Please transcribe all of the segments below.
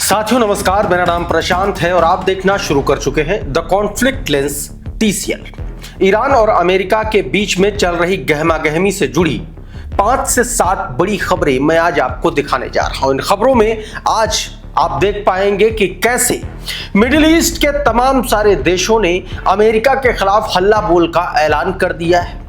साथियों नमस्कार, मेरा नाम प्रशांत है और आप देखना शुरू कर चुके हैं the conflict lens TCL। Iran और अमेरिका के बीच में चल रही गहमागहमी से जुड़ी 5 से 7 बड़ी खबरें मैं आज आपको दिखाने जा रहा हूं। इन खबरों में आज आप देख पाएंगे कि कैसे मिडिल ईस्ट के तमाम सारे देशों ने अमेरिका के खिलाफ हल्ला बोल का ऐलान कर दिया है।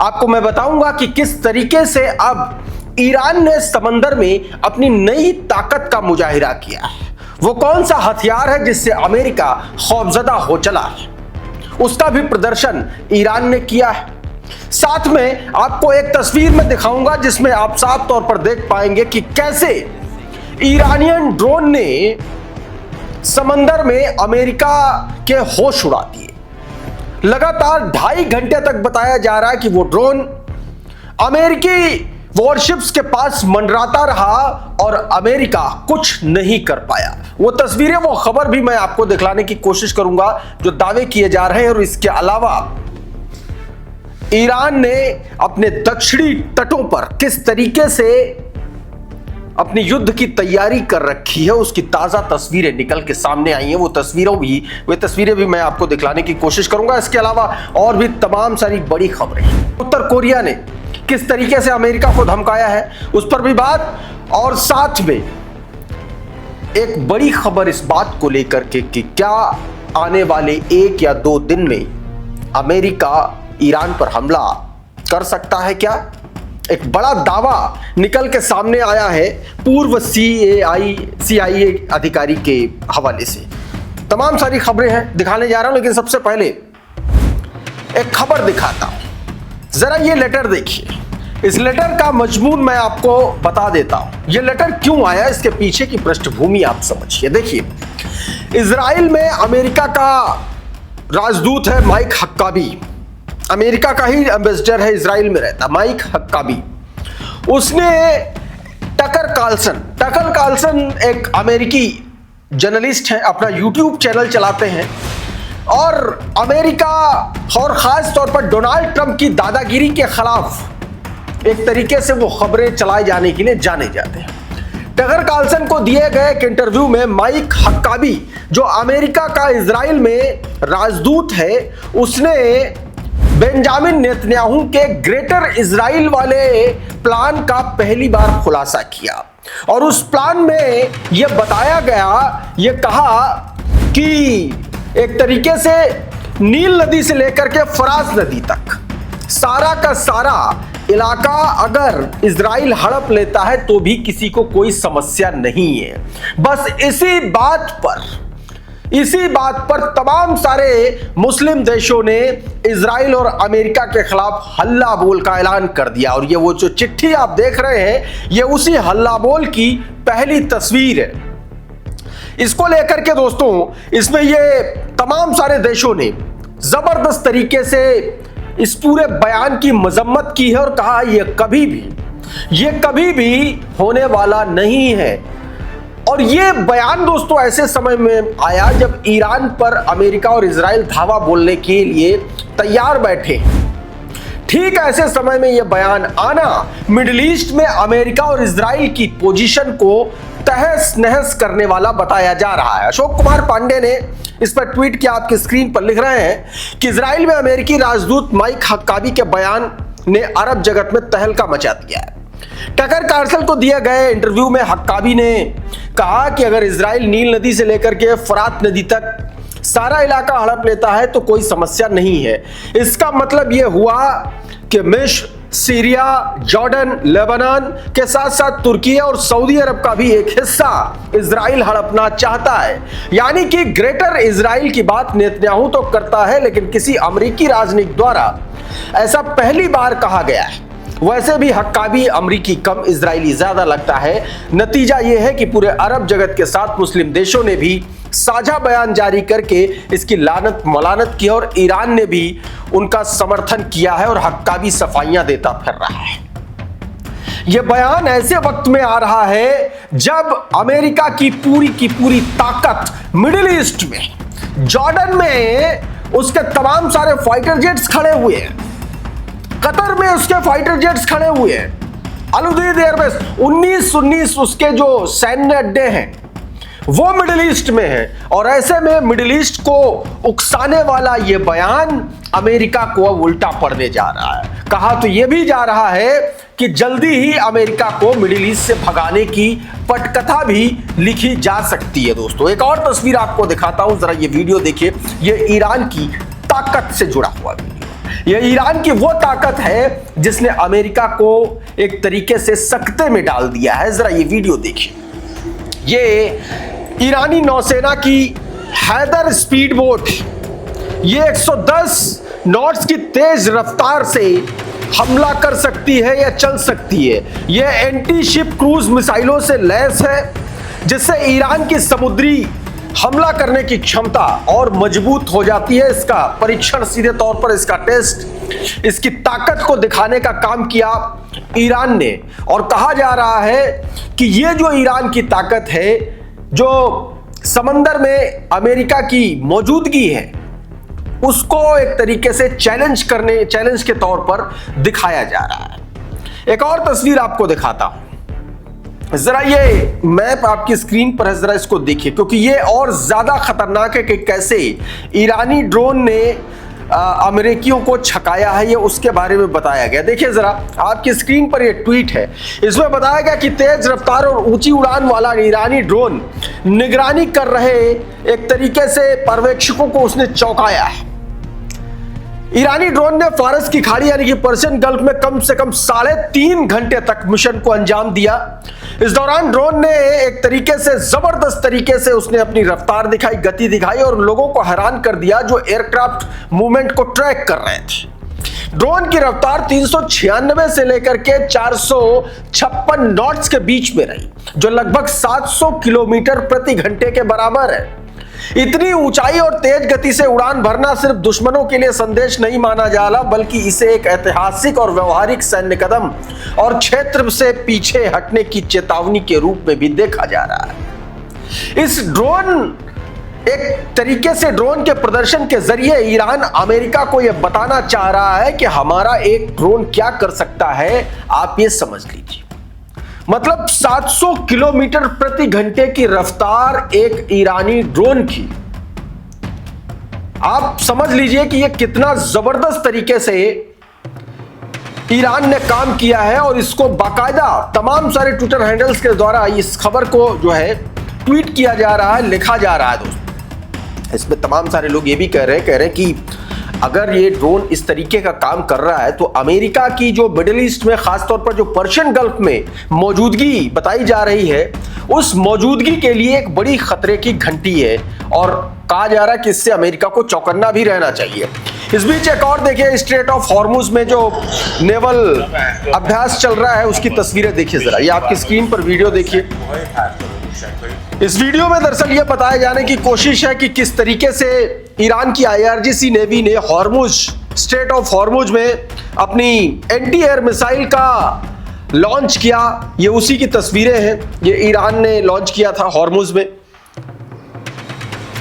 आपको मैं बताऊंगा कि किस तरीके से अब ईरान ने समंदर में अपनी नई ताकत का मुजाहिरा किया है। वो कौन सा हथियार है जिससे अमेरिका खौफजदा हो चला है, उसका भी प्रदर्शन ईरान ने किया है। साथ में आपको एक तस्वीर में दिखाऊंगा जिसमें आप साफ तौर पर देख पाएंगे कि कैसे ईरानियन ड्रोन ने समंदर में अमेरिका के होश उड़ा दिए। लगातार 2.5 घंटे तक बताया जा रहा है कि वो ड्रोन अमेरिकी वॉरशिप्स के पास मंडराता रहा और अमेरिका कुछ नहीं कर पाया। वो तस्वीरें, वो खबर भी मैं आपको दिखलाने की कोशिश करूंगा जो दावे किए जा रहे हैं। और इसके अलावा ईरान ने अपने दक्षिणी तटों पर किस तरीके से अपनी युद्ध की तैयारी कर रखी है उसकी ताजा तस्वीरें निकल के सामने आई हैं। वो तस्वीरें भी मैं आपको दिखलाने की कोशिश करूंगा। इसके अलावा और भी तमाम सारी बड़ी खबरें, उत्तर कोरिया ने किस तरीके से अमेरिका को धमकाया है उस पर भी बात, और साथ में एक बड़ी खबर इस बात को लेकर के कि क्या आने वाले 1 या 2 दिन में अमेरिका ईरान पर हमला कर सकता है। क्या एक बड़ा दावा निकल के सामने आया है पूर्व CIA अधिकारी के हवाले से। तमाम सारी खबरें हैं, दिखाने जा रहा हूं, लेकिन सबसे पहले एक खबर दिखाता हूं। जरा ये लेटर देखिए। इस लेटर का मजमून मैं आपको बता देता हूं। ये लेटर क्यों आया, इसके पीछे की पृष्ठभूमि आप समझिए। देखिए, इजराइल में अमेरिका का राजदूत है माइक हक्काबी, अमेरिका का ही एम्बेसडर है, इजराइल में रहता माइक हक्काबी। उसने टकर कार्लसन एक अमेरिकी जर्नलिस्ट है, अपना यूट्यूब चैनल चलाते हैं और अमेरिका और खास तौर पर डोनाल्ड ट्रंप की दादागिरी के खिलाफ एक तरीके से वो खबरें चलाए जाने के लिए जाने जाते हैं। टकर कार्लसन को दिए गए एक इंटरव्यू में माइक हक्काबी, जो अमेरिका का इजराइल में राजदूत है, उसने बेंजामिन नेतन्याहू के ग्रेटर इजराइल वाले प्लान का पहली बार खुलासा किया। और उस प्लान में यह बताया गया, यह कहा कि एक तरीके से नील नदी से लेकर के फराज नदी तक सारा का सारा इलाका अगर इजराइल हड़प लेता है तो भी किसी को कोई समस्या नहीं है। बस इसी बात पर तमाम सारे मुस्लिम देशों ने इजराइल और अमेरिका के खिलाफ हल्ला बोल का ऐलान कर दिया। और ये वो जो चिट्ठी आप देख रहे हैं, ये उसी हल्ला बोल की पहली तस्वीर है। इसको लेकर के दोस्तों, इसमें ये तमाम सारे देशों ने जबरदस्त तरीके से इस पूरे बयान की मजम्मत की है और कहा ये कभी भी होने वाला नहीं है। और ये बयान दोस्तों ऐसे समय में आया जब ईरान पर अमेरिका और इजराइल धावा बोलने के लिए तैयार बैठे। ठीक ऐसे समय में यह बयान आना मिडिल ईस्ट में अमेरिका और इजराइल की पोजीशन को तहस नहस करने वाला बताया जा रहा है। अशोक कुमार पांडे ने इस पर ट्वीट किया, आपकी स्क्रीन पर लिख रहे हैं कि इजराइल में अमेरिकी राजदूत माइक हक्काबी के बयान ने अरब जगत में तहलका मचा दिया है। टकर कार्लसन को दिए गए इंटरव्यू में हक्काबी ने कहा कि अगर इजराइल नील नदी से लेकर के फरात नदी तक सारा इलाका हड़प लेता है तो कोई समस्या नहीं है। इसका मतलब यह हुआ कि मिस्र, सीरिया, जॉर्डन, लेबनान के साथ साथ तुर्की और सऊदी अरब का भी एक हिस्सा इजराइल हड़पना चाहता है। यानी कि ग्रेटर इजराइल की बात नेतन्याहू तो करता है, लेकिन किसी अमेरिकी राजनयिक द्वारा ऐसा पहली बार कहा गया है। वैसे भी हक्काबी अमेरिकी कम इजरायली ज्यादा लगता है। नतीजा यह है कि पूरे अरब जगत के साथ मुस्लिम देशों ने भी साझा बयान जारी करके इसकी लानत मलानत की और ईरान ने भी उनका समर्थन किया है और हक्काबी सफाइयां देता फिर रहा है। यह बयान ऐसे वक्त में आ रहा है जब अमेरिका की पूरी ताकत मिडिल ईस्ट में, जॉर्डन में उसके तमाम सारे फाइटर जेट्स खड़े हुए हैं, कतर में उसके फाइटर जेट्स खड़े हुए हैं, अलुदैद एयरबेस 19 उसके जो सैन्य अड्डे हैं वो मिडिल ईस्ट में है। और ऐसे में मिडिल ईस्ट को उकसाने वाला ये बयान अमेरिका को अब उल्टा पड़ने जा रहा है। कहा तो ये भी जा रहा है कि जल्दी ही अमेरिका को मिडिल ईस्ट से भगाने की पटकथा भी लिखी जा सकती है। दोस्तों एक और तस्वीर आपको दिखाता हूं, जरा ये वीडियो देखिए। ये ईरान की ताकत से जुड़ा हुआ वीडियो। ये ईरान की वो ताकत है जिसने अमेरिका को एक तरीके से सकते में डाल दिया है। जरा ये वीडियो देखिए। ये ईरानी नौसेना की हैदर स्पीड बोट, ये 110 नॉट्स की तेज रफ्तार से हमला कर सकती है या चल सकती है। ये एंटी शिप क्रूज मिसाइलों से लैस है, जिससे ईरान की समुद्री हमला करने की क्षमता और मजबूत हो जाती है। इसका परीक्षण सीधे तौर पर, इसका टेस्ट, इसकी ताकत को दिखाने का काम किया ईरान ने। और कहा जा रहा है कि ये जो ईरान की ताकत है, जो समंदर में अमेरिका की मौजूदगी है, उसको एक तरीके से चैलेंज के तौर पर दिखाया जा रहा है। एक और तस्वीर आपको दिखाता हूं, जरा ये मैप आपकी स्क्रीन पर है, जरा इसको देखिए, क्योंकि ये और ज्यादा खतरनाक है कि कैसे ईरानी ड्रोन ने अमेरिकियों को छकाया है, ये उसके बारे में बताया गया। देखिए जरा आपकी स्क्रीन पर ये ट्वीट है, इसमें बताया गया कि तेज रफ्तार और ऊंची उड़ान वाला ईरानी ड्रोन निगरानी कर रहे एक तरीके से पर्यवेक्षकों को उसने चौंकाया है। ईरानी ड्रोन ने फारस की खाड़ी यानी कि पर्शियन गल्फ में कम से कम 3.5 घंटे तक मिशन को अंजाम दिया। इस दौरान ड्रोन ने एक तरीके से जबरदस्त तरीके से उसने अपनी रफ्तार दिखाई, गति दिखाई और लोगों को हैरान कर दिया जो एयरक्राफ्ट मूवमेंट को ट्रैक कर रहे थे। ड्रोन की रफ्तार 396 से लेकर के 456 नॉट्स के बीच में रही, जो लगभग 700 किलोमीटर प्रति घंटे के बराबर है। इतनी ऊंचाई और तेज गति से उड़ान भरना सिर्फ दुश्मनों के लिए संदेश नहीं माना जा रहा, बल्कि इसे एक ऐतिहासिक और व्यवहारिक सैन्य कदम और क्षेत्र से पीछे हटने की चेतावनी के रूप में भी देखा जा रहा है। इस ड्रोन, एक तरीके से ड्रोन के प्रदर्शन के जरिए ईरान अमेरिका को यह बताना चाह रहा है कि हमारा एक ड्रोन क्या कर सकता है, आप ये समझ लीजिए। मतलब 700 किलोमीटर प्रति घंटे की रफ्तार एक ईरानी ड्रोन की। आप समझ लीजिए कि यह कितना जबरदस्त तरीके से ईरान ने काम किया है। और इसको बाकायदा तमाम सारे ट्विटर हैंडल्स के द्वारा इस खबर को जो है ट्वीट किया जा रहा है, लिखा जा रहा है। दोस्तों इसमें तमाम सारे लोग ये भी कह रहे हैं कि अगर ये ड्रोन इस तरीके का काम कर रहा है तो अमेरिका की जो मिडिल ईस्ट में, खासतौर पर जो पर्शियन गल्फ में मौजूदगी बताई जा रही है, उस मौजूदगी के लिए एक बड़ी खतरे की घंटी है। और कहा जा रहा है कि इससे अमेरिका को चौकन्ना भी रहना चाहिए। इस बीच एक और देखिए, स्ट्रेट ऑफ हॉर्मुज में जो नेवल अभ्यास चल रहा है उसकी तस्वीरें देखिए जरा। ये आपकी स्क्रीन पर वीडियो देखिए। इस वीडियो में दरअसल ये बताया जाने की कोशिश है कि किस तरीके से ईरान की IRGC नेवी ने हॉर्मुज, स्ट्रेट ऑफ हॉर्मुज में अपनी एंटी एयर मिसाइल का लॉन्च किया। ये उसी की तस्वीरें हैं, ये ईरान ने लॉन्च किया था हॉर्मुज में।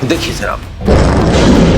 देखिए जरा।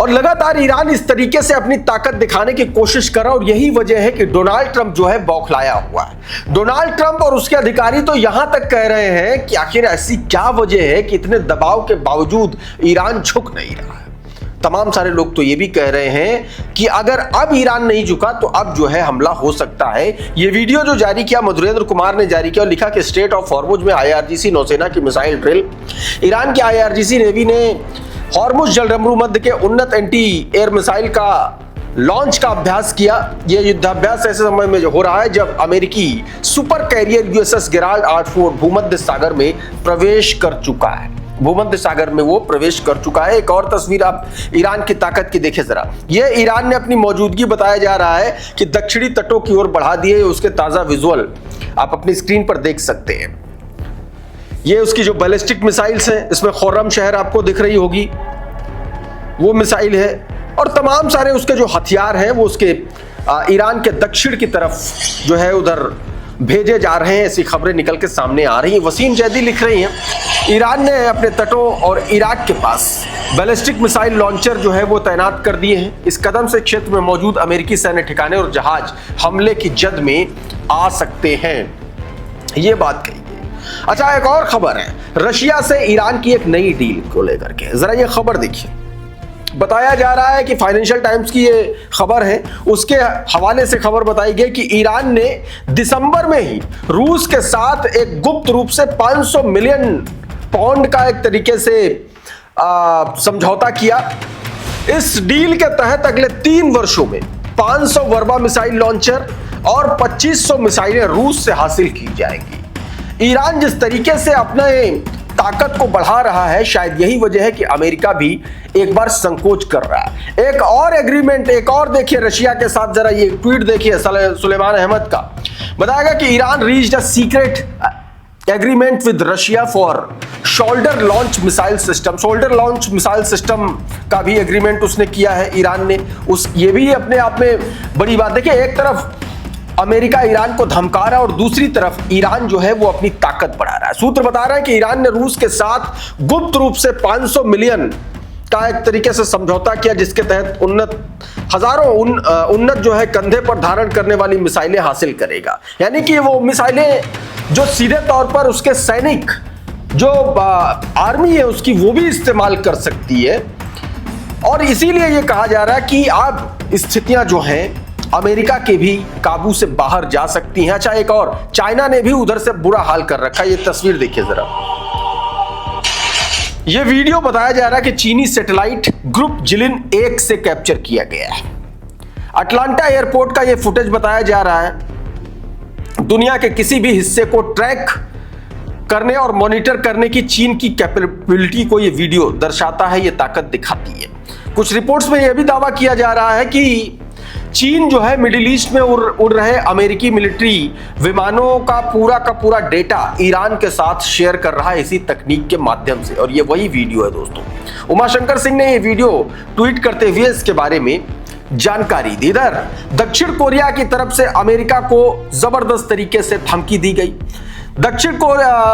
और लगातार ईरान इस तरीके से अपनी ताकत दिखाने की कोशिश कर रहा, और यही वजह है कि डोनाल्ड ट्रंप जो है बौखलाया हुआ है। डोनाल्ड ट्रंप और उसके अधिकारी तो यहां तक कह रहे हैं कि आखिर ऐसी क्या वजह है कि इतने दबाव के बावजूद ईरान झुक नहीं रहा है। तमाम सारे लोग तो ये भी कह रहे हैं कि अगर अब ईरान नहीं झुका तो अब जो है हमला हो सकता है। ये वीडियो जो जारी किया मधुरेंद्र कुमार ने जारी किया और लिखा कि स्ट्रेट ऑफ हॉर्मुज में IRGC नौसेना की मिसाइल ड्रिल। ईरान की IRGC नेवी ने हॉर्मुज जलरमरू मध्य के उन्नत एंटी एयर मिसाइल का लॉन्च का अभ्यास किया। यह युद्धाभ्यास ऐसे समय में हो रहा है जब अमेरिकी super carrier USS Gerald R. Ford भूमध्य सागर में प्रवेश कर चुका है। भूमध्य सागर में वो प्रवेश कर चुका है। एक और तस्वीर आप ईरान की ताकत की देखें जरा। ये ईरान ने अपनी मौजूदगी बताया जा रहा है कि दक्षिणी तटों की ओर बढ़ा दिए। उसके ताजा विजुअल आप अपनी स्क्रीन पर देख सकते हैं। ये उसकी जो बैलिस्टिक मिसाइल्स हैं, इसमें खुर्रम शहर आपको दिख रही होगी, वो मिसाइल है। और तमाम सारे उसके जो हथियार हैं वो उसके ईरान के दक्षिण की तरफ जो है उधर भेजे जा रहे हैं, ऐसी खबरें निकल के सामने आ रही हैं। वसीम जैदी लिख रही हैं, ईरान ने अपने तटों और इराक के पास बैलिस्टिक मिसाइल लॉन्चर जो है वो तैनात कर दिए हैं। इस कदम से क्षेत्र में मौजूद अमेरिकी सैन्य ठिकाने और जहाज हमले की जद में आ सकते हैं, ये बात कही गई। अच्छा, एक और खबर है रशिया से ईरान की एक नई डील को लेकर के, जरा ये खबर देखिए। बताया जा रहा है कि फाइनेंशियल टाइम्स की ये खबर है, उसके हवाले से खबर बताई गई कि ईरान ने दिसंबर में ही रूस के साथ एक गुप्त रूप से 500 मिलियन पाउंड का एक तरीके से समझौता किया। इस डील के तहत अगले 3 वर्षों में 500 वर्बा मिसाइल लॉन्चर और 2500 मिसाइलें रूस से हासिल की जाएंगी। ईरान जिस तरीके से अपने ताकत को बढ़ा रहा है, शायद यही वजह है कि अमेरिका भी एक बार संकोच कर रहा है। एक और एग्रीमेंट, एक और देखिए रशिया के साथ, जरा ये ट्वीट देखिए सुलेमान अहमद का। बताया गया कि Iran reached a secret agreement with Russia for shoulder launch missile system. Shoulder launch missile system का भी एग्रीमेंट उसने किया है ईरान ने। ये भी अपने आप में बड़ी बात। देखिए, एक तरफ अमेरिका ईरान को धमका रहा है और दूसरी तरफ ईरान जो है वो अपनी ताकत बढ़ा रहा है। सूत्र बता रहा है कि ईरान ने रूस के साथ गुप्त रूप से 500 मिलियन का एक तरीके से समझौता किया, जिसके तहत हजारों उन्नत जो है कंधे पर धारण करने वाली मिसाइलें हासिल करेगा। यानी कि वो मिसाइलें जो सीधे तौर पर उसके सैनिक जो आर्मी है उसकी वो भी इस्तेमाल कर सकती है। और इसीलिए ये कहा जा रहा है कि अब स्थितियां जो हैं अमेरिका के भी काबू से बाहर जा सकती हैं। अच्छा, एक और, चाइना ने भी उधर से बुरा हाल कर रखा है। ये तस्वीर देखिए जरा। ये वीडियो बताया जा रहा है कि चीनी सैटेलाइट ग्रुप जिलिन 1 से कैप्चर किया गया है। अटलांटा एयरपोर्ट का ये फुटेज बताया जा रहा है। दुनिया के किसी भी हिस्से को ट्रैक करने और मॉनिटर करने की चीन की कैपेबिलिटी को ये वीडियो दर्शाता है, ये ताकत दिखाती है। कुछ रिपोर्ट्स में यह भी दावा किया जा रहा है कि चीन जो है मिडिल ईस्ट में उड़ रहे अमेरिकी मिलिट्री विमानों का पूरा डेटा ईरान के साथ शेयर कर रहा है इसी तकनीक के माध्यम से। और ये वही वीडियो है दोस्तों। उमाशंकर सिंह ने ये वीडियो ट्वीट करते हुए इसके बारे में जानकारी दी। इधर दक्षिण कोरिया की तरफ से अमेरिका को जबरदस्त तरीके से धमकी दी गई।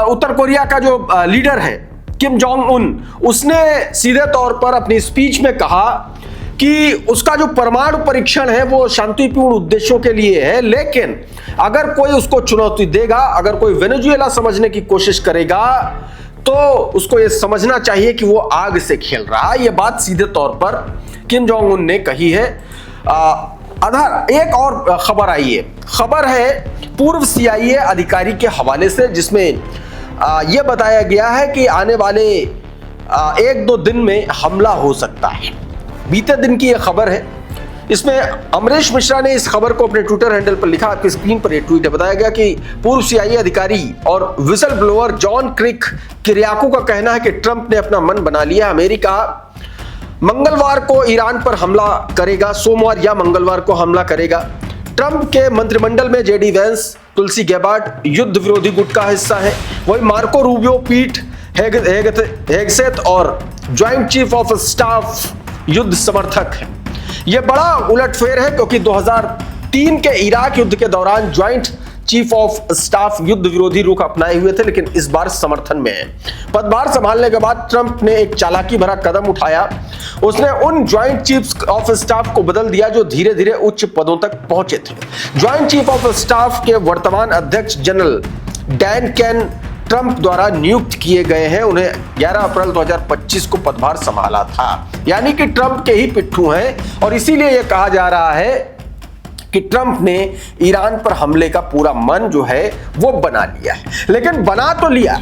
उत्तर कोरिया का जो लीडर है किम जोंग उन, उसने सीधे तौर पर अपनी स्पीच में कहा कि उसका जो परमाणु परीक्षण है वो शांतिपूर्ण उद्देश्यों के लिए है, लेकिन अगर कोई उसको चुनौती देगा, अगर कोई वेनेजुएला समझने की कोशिश करेगा तो उसको ये समझना चाहिए कि वो आग से खेल रहा है। ये बात सीधे तौर पर किम जोंग उन ने कही है। आधार एक और खबर आई है, खबर है पूर्व CIA अधिकारी के हवाले से, जिसमें यह बताया गया है कि आने वाले 1-2 दिन में हमला हो सकता है। बीते दिन की यह खबर है। इसमें अमरीश मिश्रा ने इस खबर को अपने ट्विटर हैंडल पर लिखा, आपकी स्क्रीन पर यह ट्वीट है। बताया गया कि पूर्व CIA अधिकारी और विसल ब्लोअर जॉन क्रिक किरियाको का कहना है कि ट्रंप ने अपना मन बना लिया। अमेरिका मंगलवार को ईरान पर हमला करेगा, सोमवार या मंगलवार को हमला करेगा। ट्रंप के मंत्रिमंडल में JD वैंस, तुलसी गैबार्ड युद्ध विरोधी गुट का हिस्सा है। वही मार्को रूबियो, पीट हेगसेथ और ज्वाइंट चीफ ऑफ स्टाफ युद्ध समर्थक है। यह बड़ा उलटफेर है क्योंकि 2003 के इराक युद्ध के दौरान ज्वाइंट चीफ ऑफ स्टाफ युद्ध विरोधी रुख अपनाए हुए थे, लेकिन इस बार समर्थन में है। पदभार संभालने के बाद ट्रंप ने एक चालाकी भरा कदम उठाया। उसने उन ज्वाइंट चीफ ऑफ स्टाफ को बदल दिया जो धीरे धीरे उच्च पदों तक पहुंचे थे। ज्वाइंट चीफ ऑफ स्टाफ के वर्तमान अध्यक्ष जनरल डैन कैन ट्रंप द्वारा नियुक्त किए गए हैं। उन्हें 11 अप्रैल 2025 को पदभार संभाला था, यानी कि ट्रंप के ही पिट्ठू हैं। और इसीलिए यह कहा जा रहा है कि ट्रंप ने ईरान पर हमले का पूरा मन जो है वो बना लिया है। लेकिन बना तो लिया।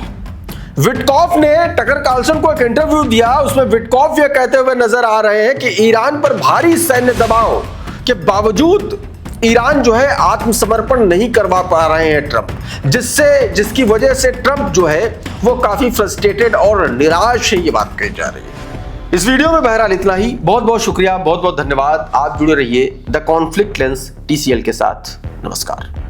विटकॉफ ने टकर कार्लसन को एक इंटरव्यू दिया, उसमें विटकॉफ यह कहते हुए नजर आ रहे हैं कि ईरान पर भारी सैन्य दबाव के बावजूद ईरान जो है आत्मसमर्पण नहीं करवा पा रहे हैं ट्रंप, जिसकी वजह से ट्रंप जो है वो काफी फ्रस्ट्रेटेड और निराश है, ये बात कही जा रही है। इस वीडियो में बहरहाल इतना ही। बहुत बहुत शुक्रिया, बहुत बहुत धन्यवाद। आप जुड़े रहिए द कॉन्फ्लिक्ट लेंस TCL के साथ। नमस्कार।